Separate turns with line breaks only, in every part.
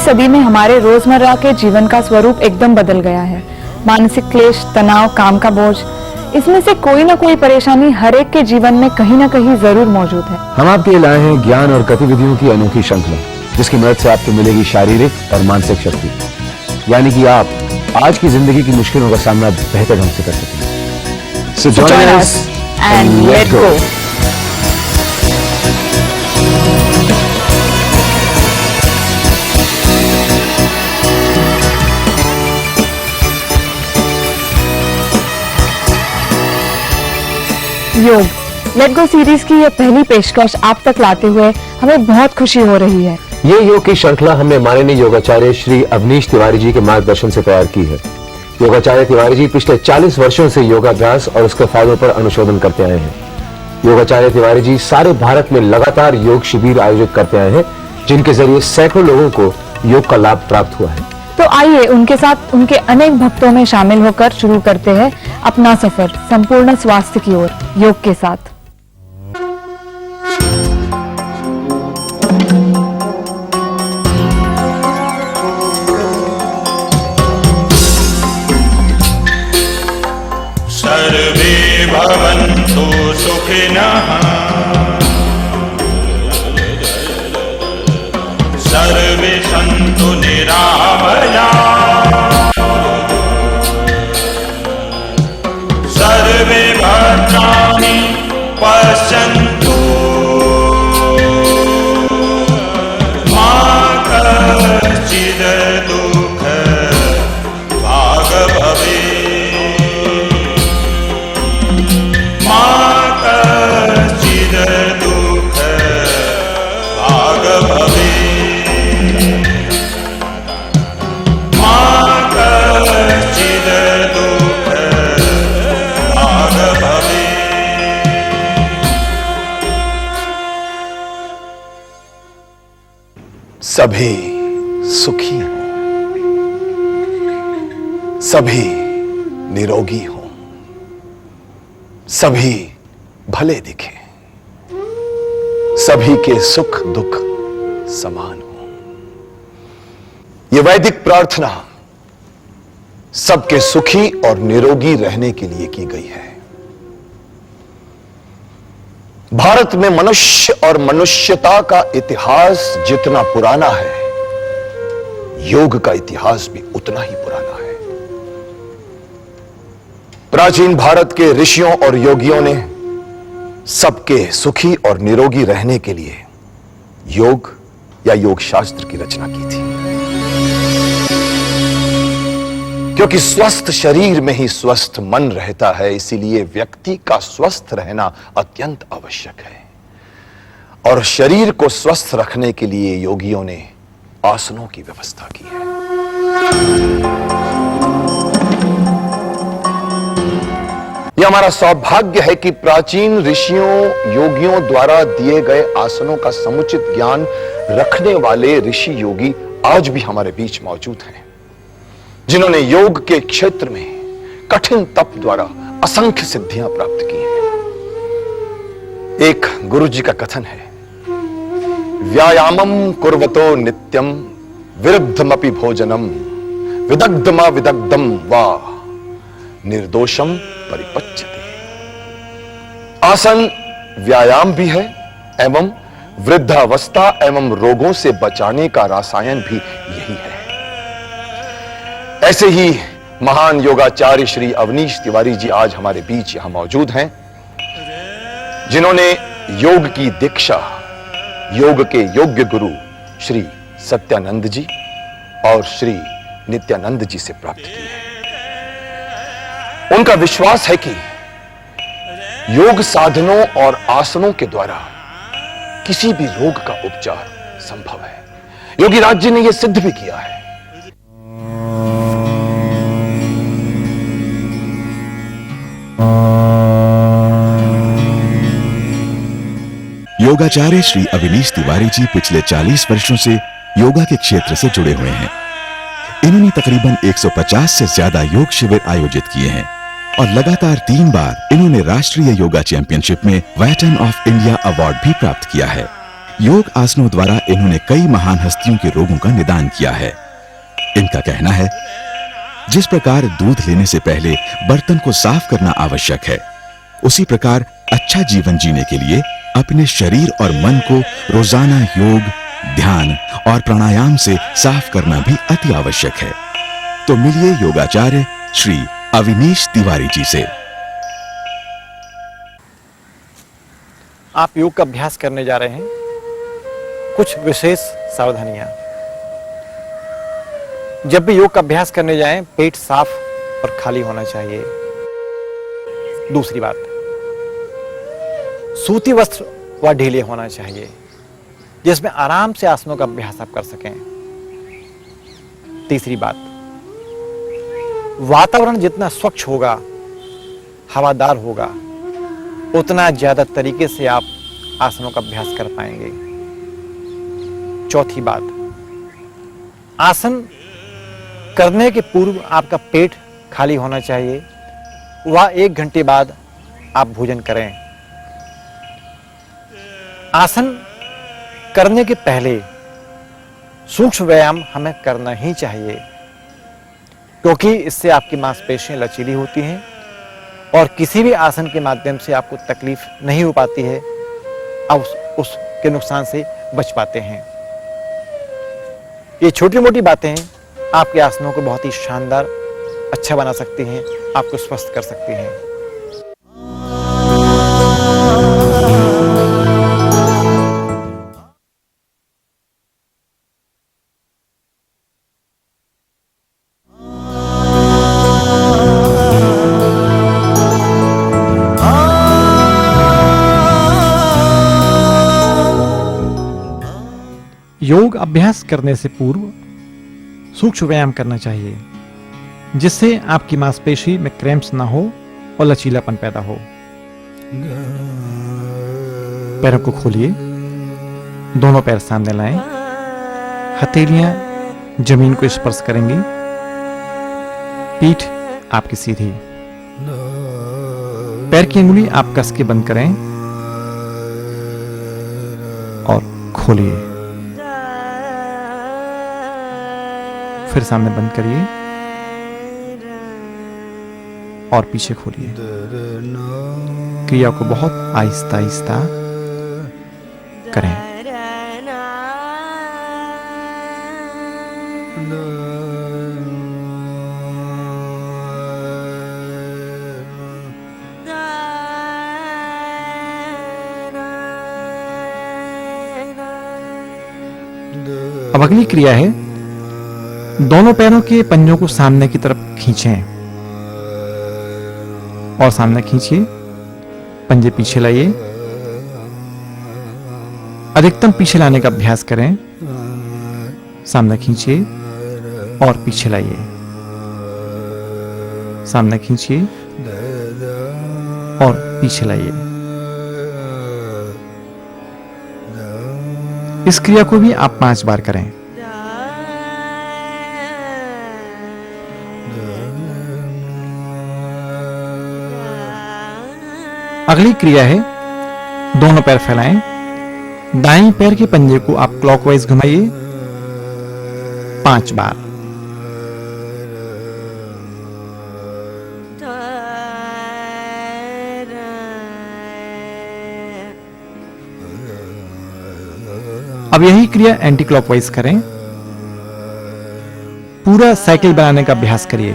सदी में हमारे रोजमर्रा के जीवन का स्वरूप एकदम बदल गया है। मानसिक क्लेश, तनाव, काम का बोझ, इसमें से कोई ना कोई परेशानी हर एक के जीवन में कहीं ना कहीं जरूर मौजूद है।
हम आपके लिए लाए हैं ज्ञान और गतिविधियों की अनोखी श्रृंखला, जिसकी मदद से आपको मिलेगी शारीरिक और मानसिक शक्ति, यानी कि आप आज की जिंदगी की मुश्किलों का सामना बेहतर ढंग से कर सकेंगे। So join us and let go.
योग लेट गो सीरीज की ये पहली पेशकश आप तक लाते हुए हमें बहुत खुशी हो रही है।
ये योग की श्रृंखला हमने माननीय योगाचार्य श्री अवनीश तिवारी जी के मार्गदर्शन से तैयार की है। योगाचार्य तिवारी जी पिछले 40 वर्षों से योगाभ्यास और उसके फायदों पर अनुशोधन करते आए हैं। योगाचार्य तिवारी जी सारे भारत में लगातार योग शिविर आयोजित करते आए हैं, जिनके जरिए सैकड़ों लोगों को योग का लाभ प्राप्त हुआ है।
तो आइए उनके साथ उनके अनेक भक्तों में शामिल होकर शुरू करते हैं अपना सफर संपूर्ण स्वास्थ्य की ओर योग के साथ।
सर्वे भवन्तु सुखिनः, सर्वे सन्तु निरामयाः, सर्वे भद्राणि पश्यन्तु, मा कश्चित् दुःखभाग् भवेत्, मा कश्चित् दुःखभाग् भवेत्, मा कश्चित् दुःखभाग् भवेत्।
सभी सुखी हों, सभी निरोगी हों, सभी भले दिखें, सभी के सुख दुख समान हो। यह वैदिक प्रार्थना सबके सुखी और निरोगी रहने के लिए की गई है। भारत में मनुष्य और मनुष्यता का इतिहास जितना पुराना है, योग का इतिहास भी उतना ही पुराना है। प्राचीन भारत के ऋषियों और योगियों ने सबके सुखी और निरोगी रहने के लिए योग या योग शास्त्र की रचना की थी, क्योंकि स्वस्थ शरीर में ही स्वस्थ मन रहता है। इसीलिए व्यक्ति का स्वस्थ रहना अत्यंत आवश्यक है। और शरीर को स्वस्थ रखने के लिए योगियों ने आसनों की व्यवस्था की है। यह हमारा सौभाग्य है कि प्राचीन ऋषियों योगियों द्वारा दिए गए आसनों का समुचित ज्ञान रखने वाले ऋषि योगी आज भी हमारे बीच मौजूद हैं, जिन्होंने योग के क्षेत्र में कठिन तप द्वारा असंख्य सिद्धियां प्राप्त की हैं। एक गुरु जी का कथन है, व्यायामम कुर्वतो नित्यम विरुद्धमपि भोजनम विदग्धमा विदग्धम वा निर्दोषम परिपच्यते। आसन व्यायाम भी है एवं वृद्धावस्था एवं रोगों से बचाने का रसायन भी यही है। ऐसे ही महान योगाचार्य श्री अवनीश तिवारी जी आज हमारे बीच यहां मौजूद हैं, जिन्होंने योग की दीक्षा योग के योग्य गुरु श्री सत्यानंद जी और श्री नित्यानंद जी से प्राप्त की है। उनका विश्वास है कि योग साधनों और आसनों के द्वारा किसी भी रोग का उपचार संभव है। योगी राज जी ने यह सिद्ध भी किया है।
योगाचार्य श्री अवनीश तिवारी जी पिछले 40 वर्षों से योगा के क्षेत्र से जुड़े हुए हैं। इन्होंने तकरीबन 150 से ज्यादा योग शिविर आयोजित किए हैं और लगातार 3 बार इन्होंने राष्ट्रीय योगा चैंपियनशिप में वेटरन ऑफ इंडिया अवार्ड भी प्राप्त किया है। योग आसनों द्वारा इन्होंने कई महान हस्तियों के रोगों का निदान किया है। इनका कहना है, जिस प्रकार दूध लेने से पहले बर्तन को साफ करना आवश्यक है, उसी प्रकार अच्छा जीवन जीने के लिए अपने शरीर और मन को रोजाना योग, ध्यान और प्राणायाम से साफ करना भी अति आवश्यक है। तो मिलिए योगाचार्य श्री अविनीश तिवारी जी से।
आप योग का अभ्यास करने जा रहे हैं, कुछ विशेष सावधानियां। जब भी योग का अभ्यास करने जाएं, पेट साफ और खाली होना चाहिए। दूसरी बात, सूती वस्त्र व ढीले होना चाहिए, जिसमें आराम से आसनों का अभ्यास आप कर सकें। तीसरी बात, वातावरण जितना स्वच्छ होगा, हवादार होगा, उतना ज्यादा तरीके से आप आसनों का अभ्यास कर पाएंगे। चौथी बात, आसन करने के पूर्व आपका पेट खाली होना चाहिए व 1 घंटे बाद आप भोजन करें। आसन करने के पहले सूक्ष्म व्यायाम हमें करना ही चाहिए, क्योंकि इससे आपकी मांसपेशियां लचीली होती हैं और किसी भी आसन के माध्यम से आपको तकलीफ नहीं हो पाती है, आप उसके नुकसान से बच पाते हैं। ये छोटी मोटी बातें आपके आसनों को बहुत ही शानदार, अच्छा बना सकती हैं, आपको स्वस्थ कर सकती हैं। योग अभ्यास करने से पूर्व सूक्ष्म व्यायाम करना चाहिए, जिससे आपकी मांसपेशी में क्रैम्प्स ना हो और लचीलापन पैदा हो। पैरों को खोलिए, दोनों पैर सामने लाएं, हथेलियां जमीन को स्पर्श करेंगी, पीठ आपकी सीधी, पैर की अंगुली आप कस के बंद करें और खोलिए। फिर सामने बंद करिए और पीछे खोलिए। क्रिया को बहुत आहिस्ता आहिस्ता करें। अब अगली क्रिया है, दोनों पैरों के पंजों को सामने की तरफ खींचें और सामने खींचिए, पंजे पीछे लाइए। अधिकतम पीछे लाने का अभ्यास करें। सामने खींचिए और पीछे लाइए, सामने खींचिए और पीछे लाइए। इस क्रिया को भी आप 5 बार करें। अगली क्रिया है, दोनों पैर फैलाएं, दाएं पैर के पंजे को आप क्लॉकवाइज घुमाइए 5 बार। अब यही क्रिया एंटी क्लॉकवाइज करें। पूरा साइकिल बनाने का अभ्यास करिए।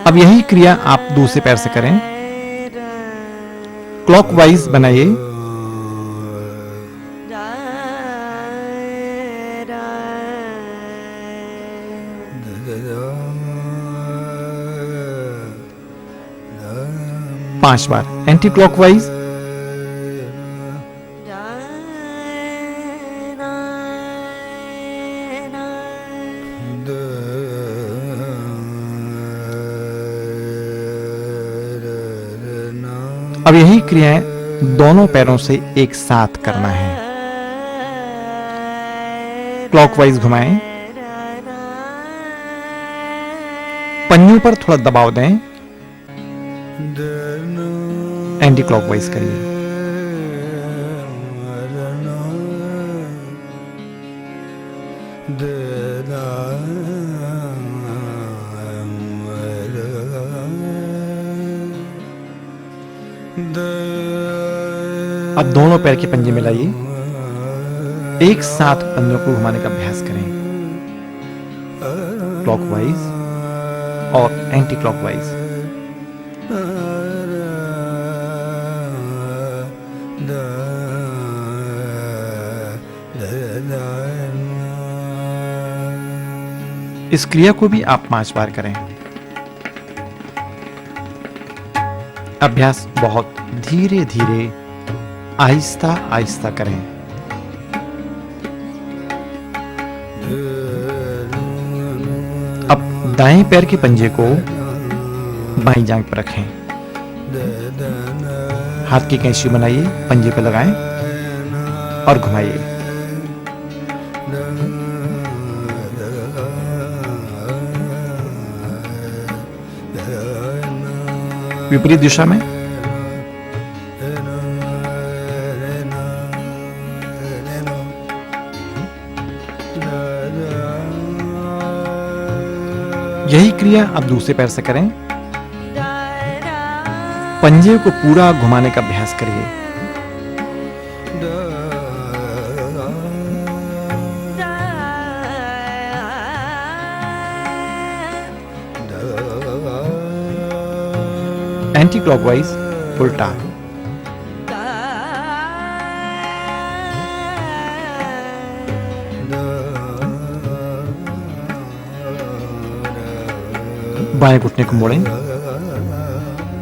अब यही क्रिया आप दूसरे पैर से करें। क्लॉकवाइज बनाइए। पांच बार एंटी क्लॉकवाइज। अब यही क्रियाएं दोनों पैरों से एक साथ करना है। क्लॉकवाइज घुमाएं पंजों पर थोड़ा दबाव दें, एंटी क्लॉकवाइज करिए। अब दोनों पैर के पंजे मिलाइए, एक साथ पंजों को घुमाने का अभ्यास करें, क्लॉकवाइज और एंटी क्लॉकवाइज। इस क्रिया को भी आप 5 बार करें। अभ्यास बहुत धीरे धीरे आहिस्ता आहिस्ता करें। अब दाएं पैर के पंजे को बाईं जांघ पर रखें, हाथ की कैंची बनाइए, पंजे पर लगाएं और घुमाइए। विपरीत दिशा में। यही क्रिया अब दूसरे पैर से करें। पंजे को पूरा घुमाने का अभ्यास करिए। एंटी क्लॉकवाइज उल्टा। बाएं घुटने को मोड़ें,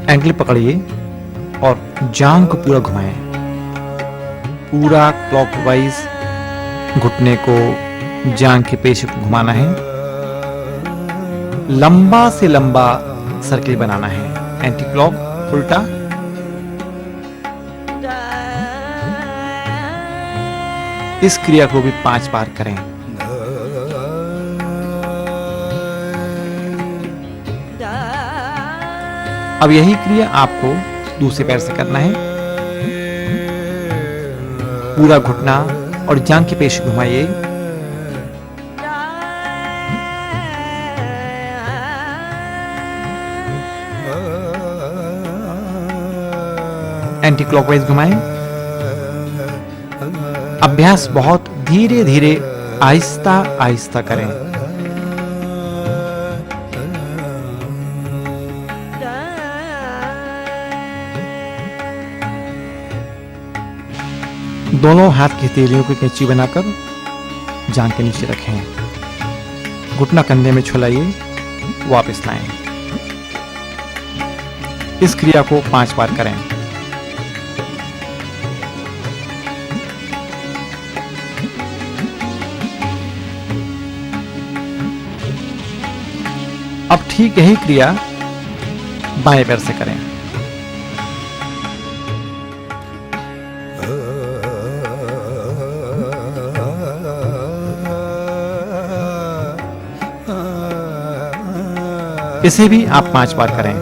एंकल पकड़िए और जांघ को पूरा घुमाएं। पूरा क्लॉकवाइज घुटने को, जांघ के पेशी को घुमाना है। लंबा से लंबा सर्किल बनाना है। एंटी क्लॉक उल्टा। इस क्रिया को भी 5 बार करें। अब यही क्रिया आपको दूसरे पैर से करना है। पूरा घुटना और जांघ की पेशी घुमाइए। एंटी क्लॉकवाइज घुमाएं। अभ्यास बहुत धीरे धीरे आहिस्ता आहिस्ता करें। दोनों हाथ की हथेलियों को कैंची बनाकर जांघ के नीचे रखें। घुटना कंधे में छुलाइए, वापस लाएं। इस क्रिया को 5 बार करें। अब ठीक यही क्रिया बाएं पैर से करें। इसे भी आप 5 बार करें।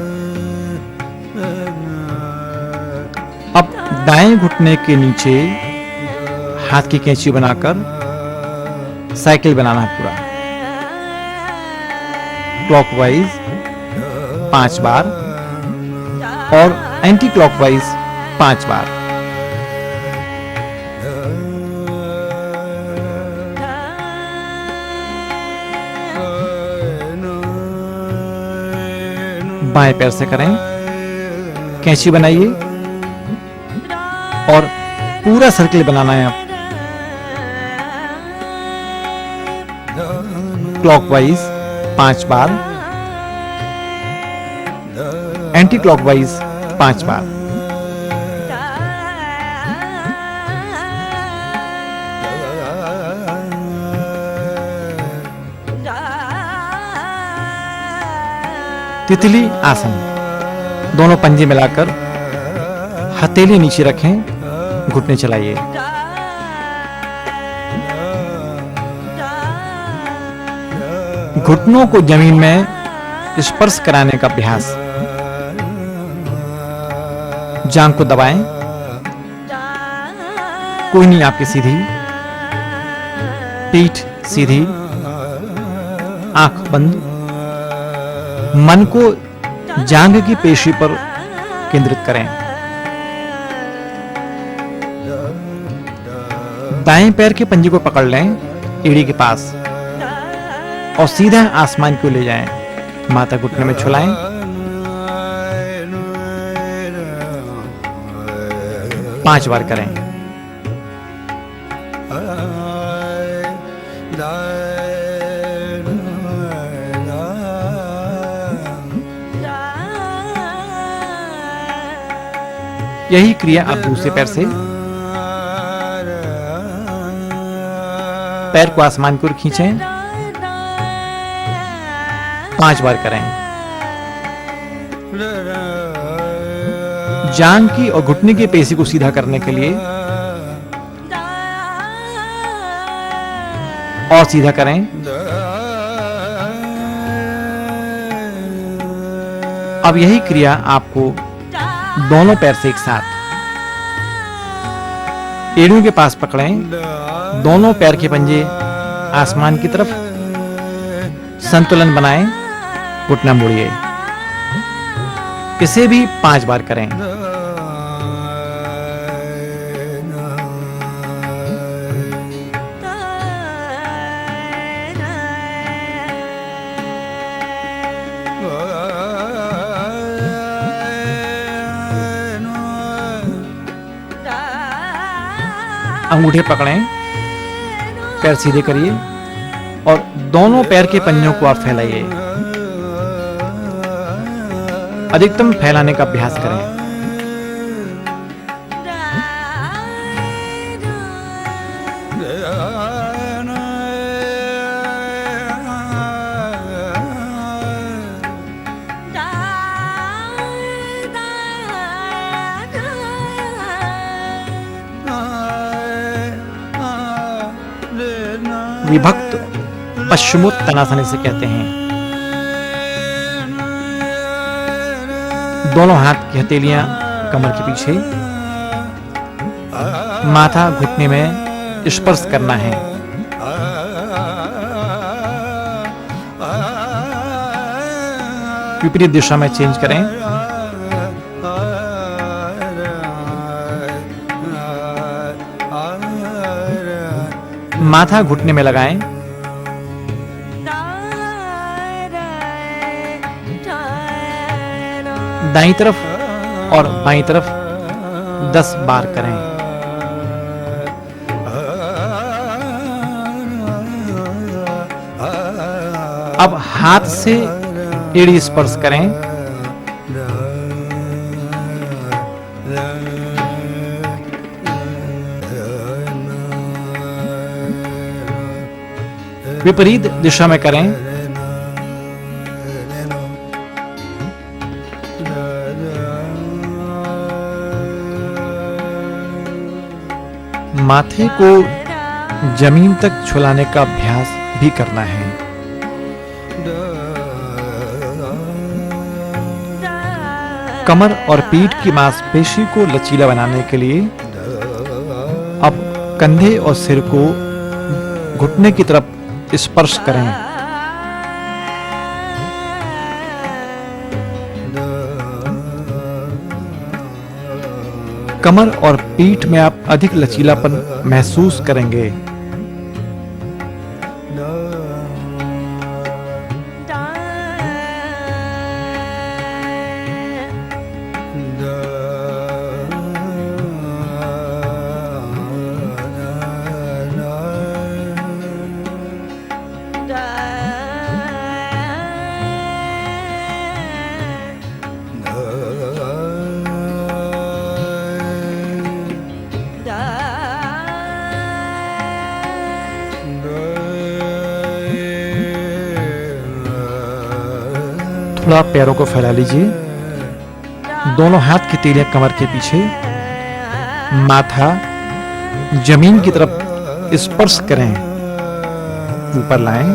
अब दाएं घुटने के नीचे हाथ की कैंची बनाकर साइकिल बनाना है पूरा। क्लॉकवाइज 5 बार और एंटी क्लॉकवाइज 5 बार। बाएं पैर से करें। कैंची बनाइए और पूरा सर्किल बनाना है आप। क्लॉकवाइज 5 बार, एंटी क्लॉकवाइज 5 बार। तितली आसन। दोनों पंजे मिलाकर हथेली नीचे रखें, घुटने चलाइए। घुटनों को जमीन में स्पर्श कराने का अभ्यास। जांघ को दबाएं, कोई नहीं आपकी सीधी, पीठ सीधी, आंख बंद, मन को जांघ की पेशी पर केंद्रित करें। दाएं पैर के पंजे को पकड़ लें एड़ी के पास और सीधा आसमान को ले जाएं। माथा घुटने में छुलाएं। पांच बार करें। यही क्रिया आप दूसरे पैर से, पैर को आसमान की ओर खींचें। 5 बार करें। जांघ की और घुटने की पेशी को सीधा करने के लिए और सीधा करें। अब यही क्रिया आपको दोनों पैर से एक साथ एड़ियों के पास पकड़ें, दोनों पैर के पंजे आसमान की तरफ, संतुलन बनाएं, घुटना मोड़िए। इसे भी 5 बार करें। अंगूठे पकड़ें, पैर सीधे करिए और दोनों पैर के पंजों को आप फैलाइए। अधिकतम फैलाने का अभ्यास करें। विभक्त पश्चिमोत्तानासन इसे कहते हैं। दोनों हाथ की हथेलियां कमर के पीछे, माथा घुटने में स्पर्श करना है। विपरीत दिशा में चेंज करें। माथा घुटने में लगाएं। दाईं तरफ और बाईं तरफ 10 बार करें। अब हाथ से एड़ी स्पर्श करें। विपरीत दिशा में करें। माथे को जमीन तक छुलाने का अभ्यास भी करना है। कमर और पीठ की मांसपेशी को लचीला बनाने के लिए अब कंधे और सिर को घुटने की तरफ स्पर्श करें। कमर और पीठ में आप अधिक लचीलापन महसूस करेंगे। थोड़ा पैरों को फैला लीजिए। दोनों हाथ की तीलियां कमर के पीछे, माथा जमीन की तरफ स्पर्श करें। ऊपर लाएं।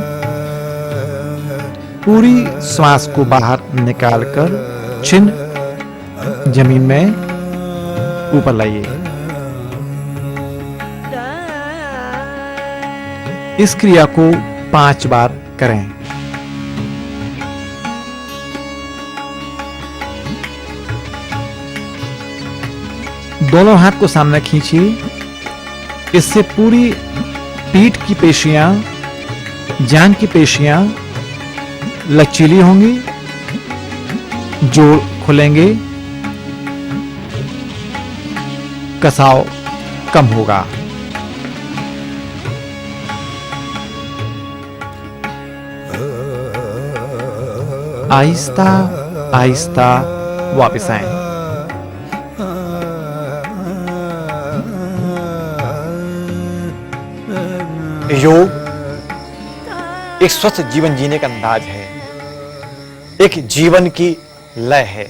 पूरी श्वास को बाहर निकालकर चिन्ह जमीन में ऊपर लाइए। इस क्रिया को 5 बार करें। दोनों हाथ को सामने खींचिए। इससे पूरी पीठ की पेशियां, जांघ की पेशियां लचीली होंगी, जोड़ खुलेंगे, कसाव कम होगा। आहिस्ता आहिस्ता वापस आए। योग एक स्वस्थ जीवन जीने का अंदाज है, एक जीवन की लय है।